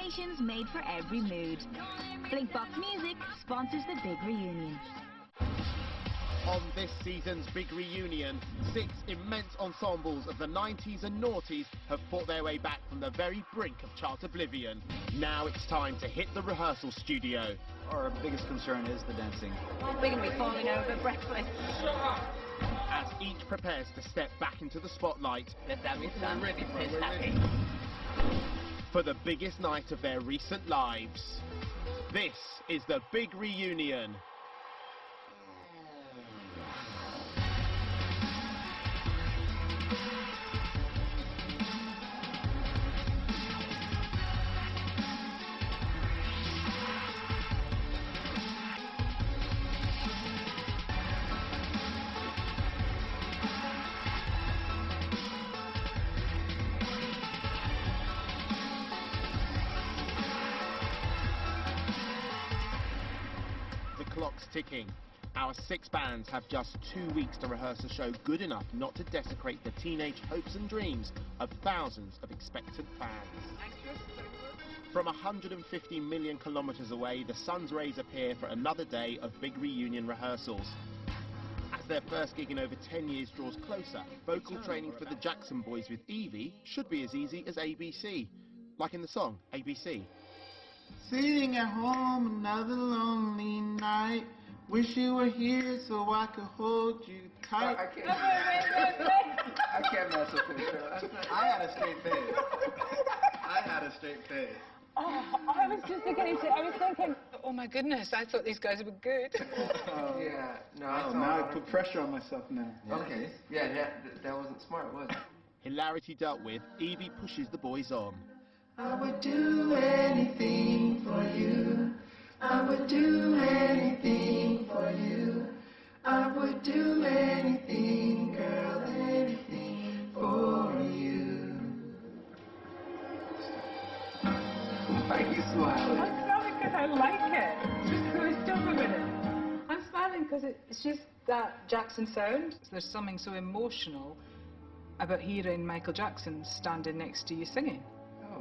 combinations made for every mood. Blinkbox Music sponsors the big reunion. On this season's big reunion, 6 immense ensembles of the 90s and noughties have fought their way back from the very brink of chart oblivion. Now it's time to hit the rehearsal studio. Our biggest concern is the dancing. We're going to be falling over breathless. As each prepares to step back into the spotlight. Let's have it, son. We're ready, bro. Let's We're have ready. For the biggest night of their recent lives. This is the big reunion. Clock's ticking. Our 6 bands have just 2 weeks to rehearse a show good enough not to desecrate the teenage hopes and dreams of thousands of expectant fans. From 150 million kilometers away, the sun's rays appear for another day of big reunion rehearsals. As their first gig in over 10 years draws closer, vocal training for the Jackson Boys with Evie should be as easy as ABC, like in the song ABC. Sitting at home another lonely night. Wish you were here so I could hold you tight. I can't mess with it. I had a straight face. I had a straight face. Oh, I was just thinking, oh my goodness, I thought these guys were good. Yeah, no, now I put pressure on myself now. Yeah. Okay, yeah, that wasn't smart, was it? Hilarity dealt with, Evie pushes the boys on. I would do anything for you. I would do anything for you. I would do anything, girl, anything for you. Why are you smiling? I'm smiling because I like it. Just go stupid with it. I'm smiling because it's just that Jackson sound. There's something so emotional about hearing Michael Jackson standing next to you singing.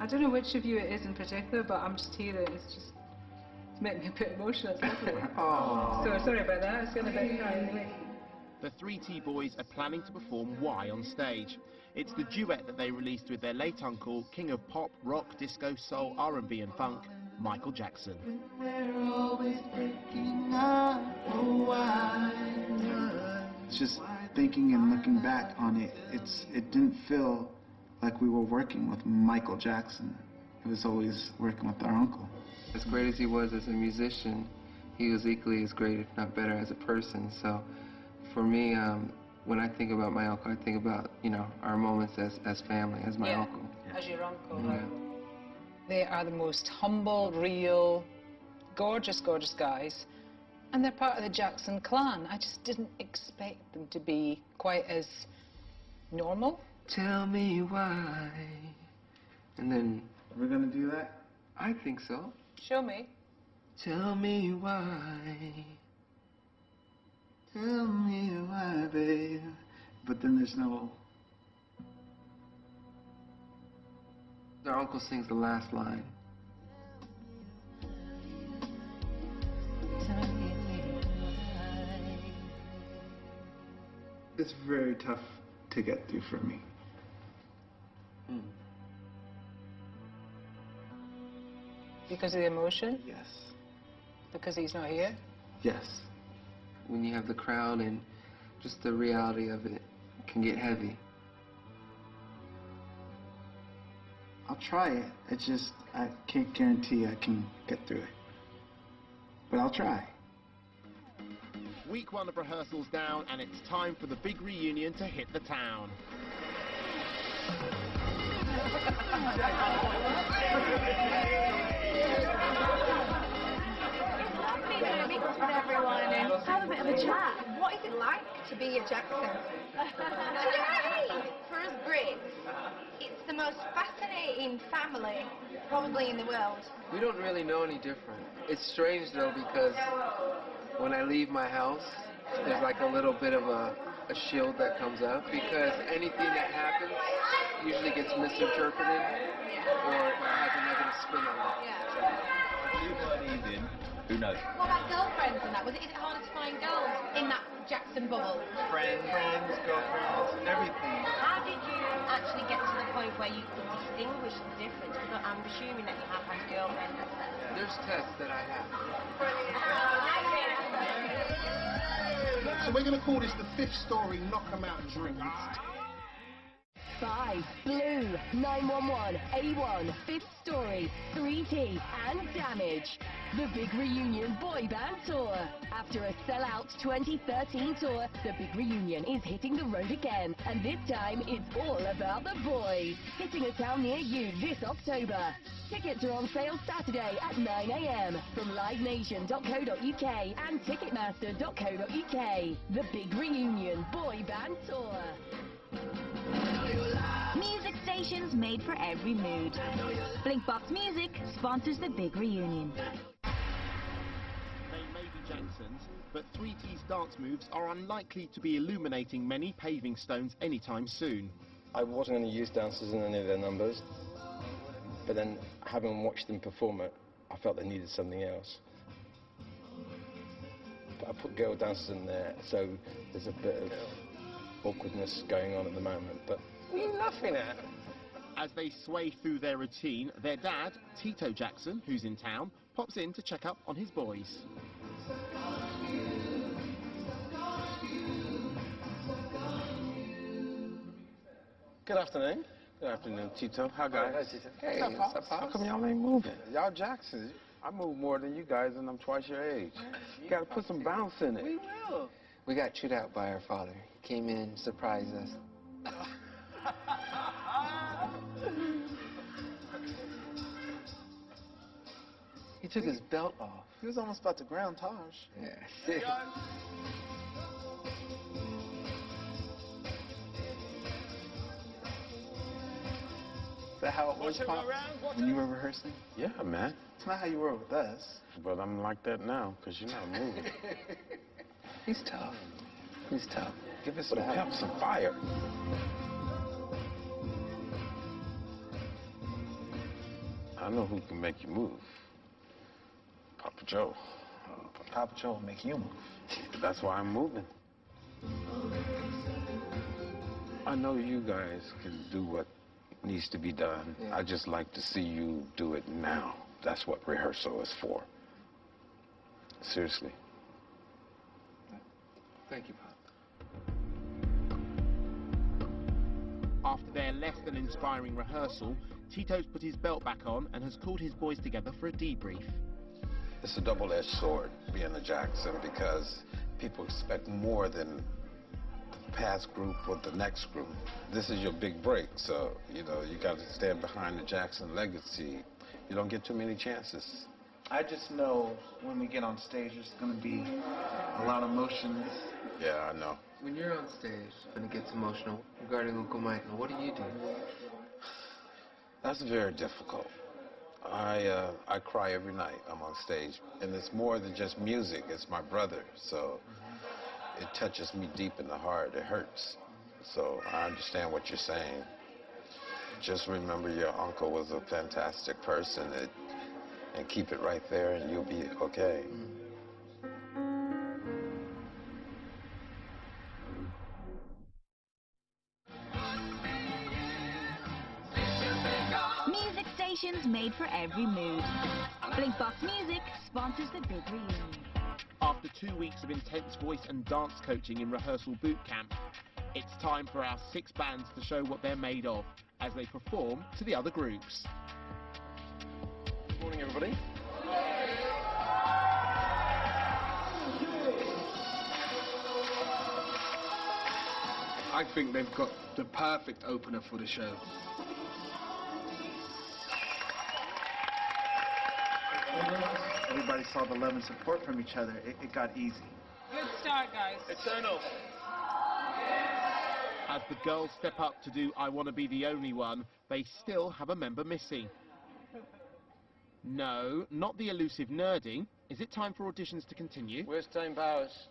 I don't know which of you it is in particular, but I'm just hearing it's making me a bit emotional. It's lovely. So sorry about that. It's going a bit cry anyway. The 3T boys are planning to perform Why on stage. It's the duet that they released with their late uncle, king of pop, rock, disco, soul, R&B and funk, Michael Jackson. It's just thinking and looking back on it, it didn't feel like we were working with Michael Jackson. It was always working with our uncle. As great as he was as a musician, he was equally as great, if not better, as a person. So for me, when I think about my uncle, I think about, our moments as family, as my uncle. As your uncle. Yeah. They are the most humble, real, gorgeous, gorgeous guys. And they're part of the Jackson clan. I just didn't expect them to be quite as normal. Tell me why. And then... Are we gonna do that? I think so. Show me. Tell me why. Tell me why, babe. But then there's no... Our uncle sings the last line. It's very tough to get through for me. Because of the emotion? Yes. Because he's not here? Yes. When you have the crowd and just the reality of it can get heavy. I'll try it. It's just, I can't guarantee I can get through it. But I'll try. Week 1 of rehearsals down, and it's time for the big reunion to hit the town. With everyone and have a bit of a chat. What is it like to be a Jackson? For us Brits, it's the most fascinating family probably in the world. We don't really know any different. It's strange though, because when I leave my house, there's like a little bit of a a shield that comes up, because anything that happens usually gets misinterpreted or has a negative spin on it. Who knows? What about girlfriends and that? Is it harder to find girls in that Jackson bubble? Friends, girlfriends, everything. How did you actually get to the point where you could distinguish the difference? Because I'm assuming that you have had girlfriends. There's tests that I have. So we're going to call this the fifth story knock 'em out drink. 5, Blue, 911, A1, Fifth Story, 3T and Damage. The Big Reunion Boy Band Tour. After a sellout 2013 tour, the Big Reunion is hitting the road again. And this time, it's all about the boys. Hitting a town near you this October. Tickets are on sale Saturday at 9 a.m. from livenation.co.uk and ticketmaster.co.uk. The Big Reunion Boy Band Tour. Music stations made for every mood. Blinkbox Music sponsors the Big Reunion. They may be Jacksons, but 3T's dance moves are unlikely to be illuminating many paving stones anytime soon. I wasn't going to use dancers in any of their numbers, but then having watched them perform it, I felt they needed something else. But I put girl dancers in there, so there's a bit of awkwardness going on at the moment, but we're laughing at it. As they sway through their routine, their dad, Tito Jackson, who's in town, pops in to check up on his boys. Good afternoon. Good afternoon, Tito. How guys? Hi, Tito. Hey, What's up, how come y'all ain't moving? Y'all Jacksons. I move more than you guys, and I'm twice your age. You gotta put some bounce in it. We will. We got chewed out by our father. He came in, surprised us. He took his belt off. He was almost about to ground Taj. Yeah. Is that how it was, Pop, when you were rehearsing? Yeah, man. It's not how you were with us. But I'm like that now, because you're not moving. He's tough. He's tough. Give it some pep, some fire. I know who can make you move. Papa Joe. Papa Joe will make you move. That's why I'm moving. I know you guys can do what needs to be done. Yeah. I just like to see you do it now. That's what rehearsal is for. Seriously. Thank you, Pop. After their less than inspiring rehearsal, Tito's put his belt back on and has called his boys together for a debrief. It's a double-edged sword being a Jackson, because people expect more than the past group or the next group. This is your big break, so you got to stand behind the Jackson legacy. You don't get too many chances. I just know when we get on stage, there's going to be a lot of emotions. Yeah, I know. When you're on stage and it gets emotional regarding Uncle Michael, what do you do? That's very difficult. I cry every night I'm on stage, and it's more than just music. It's my brother, so it touches me deep in the heart. It hurts. So I understand what you're saying. Just remember your uncle was a fantastic person, and keep it right there, and you'll be okay. Music stations made for every mood. Blinkbox Music sponsors the Big Reunion. After 2 weeks of intense voice and dance coaching in rehearsal boot camp, it's time for our 6 bands to show what they're made of as they perform to the other groups. Good morning, everybody. I think they've got the perfect opener for the show. Everybody saw the love and support from each other. It got easy. Good start, guys. Eternal. As the girls step up to do I Want to Be the Only One, they still have a member missing. No, not the elusive Nerding. Is it time for auditions to continue? Where's Tame Powers?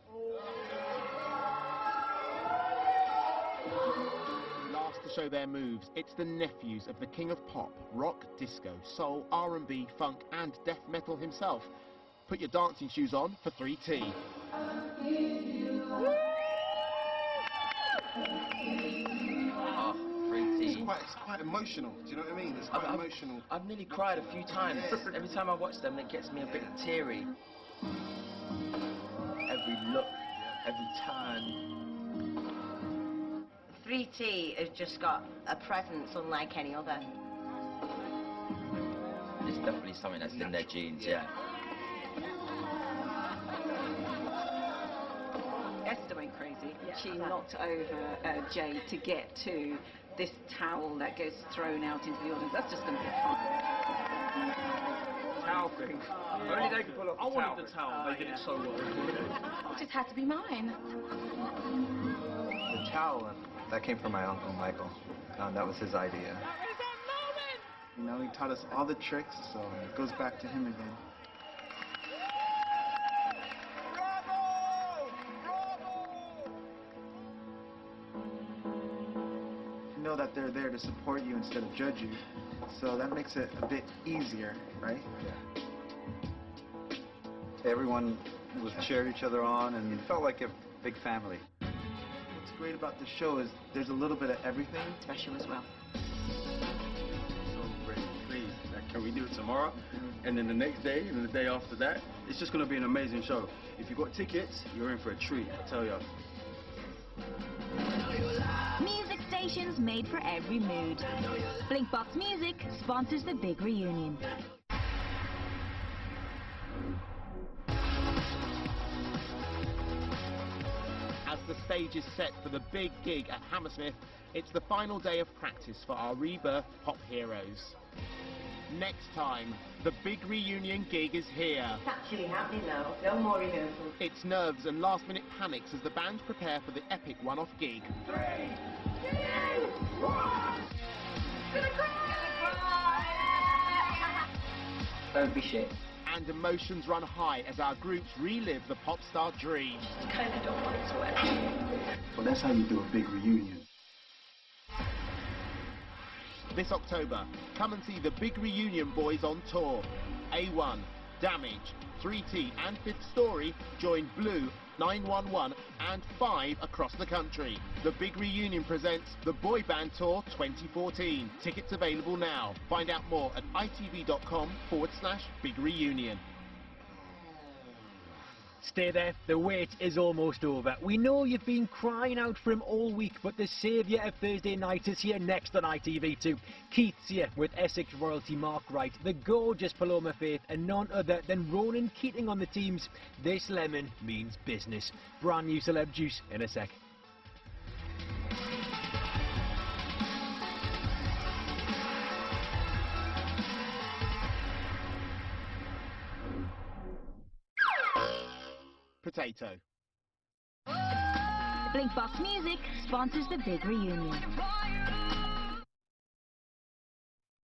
Last to show their moves, it's the nephews of the king of pop, rock, disco, soul, R&B, funk and death metal himself. Put your dancing shoes on for 3T. It's quite emotional, do you know what I mean? It's quite emotional. I've nearly cried a few times. Every time I watch them, it gets me a bit teary. Every look, every turn. 3T has just got a presence unlike any other. It's definitely something that's in their genes, yeah. Esther went crazy. Yeah. She knocked over Jay to get to this towel that gets thrown out into the audience. That's just going to be fun. Towel thing. Only they could pull off the towel. I wanted the towel. They did it so well. It just had to be mine. The towel, that came from my uncle, Michael. That was his idea. You know, he taught us all the tricks, so it goes back to him again. Know that they're there to support you instead of judge you, so that makes it a bit easier, right? Yeah. Everyone would cheer each other on, and it felt like a big family. What's great about the show is there's a little bit of everything. Special as well. So great, please. Can we do it tomorrow? And then the next day, and the day after that? It's just going to be an amazing show. If you got tickets, you're in for a treat, I tell you. Music stations made for every mood. Blinkbox Music sponsors the big reunion. As the stage is set for the big gig at Hammersmith, it's the final day of practice for our rebirth pop heroes. Next time, the big reunion gig is here. It's actually happening now. No more rehearsals. It's nerves and last-minute panics as the band prepare for the epic one-off gig. 3, 2, 1. Don't be shit. And emotions run high as our groups relive the pop star dream. I kind of don't want it to end. Well, that's how you do a big reunion. This October, come and see the Big Reunion Boys on tour. A1, Damage, 3T and Fifth Story join Blue, 911 and 5 across the country. The Big Reunion presents the Boy Band Tour 2014. Tickets available now. Find out more at itv.com/Big Reunion. Stay there, the wait is almost over. We know you've been crying out for him all week, but the saviour of Thursday night is here next on ITV2. Keith's here with Essex royalty Mark Wright, the gorgeous Paloma Faith, and none other than Ronan Keating on the teams. This lemon means business. Brand new celeb juice in a sec. Potato. Blinkbox Music sponsors the big reunion.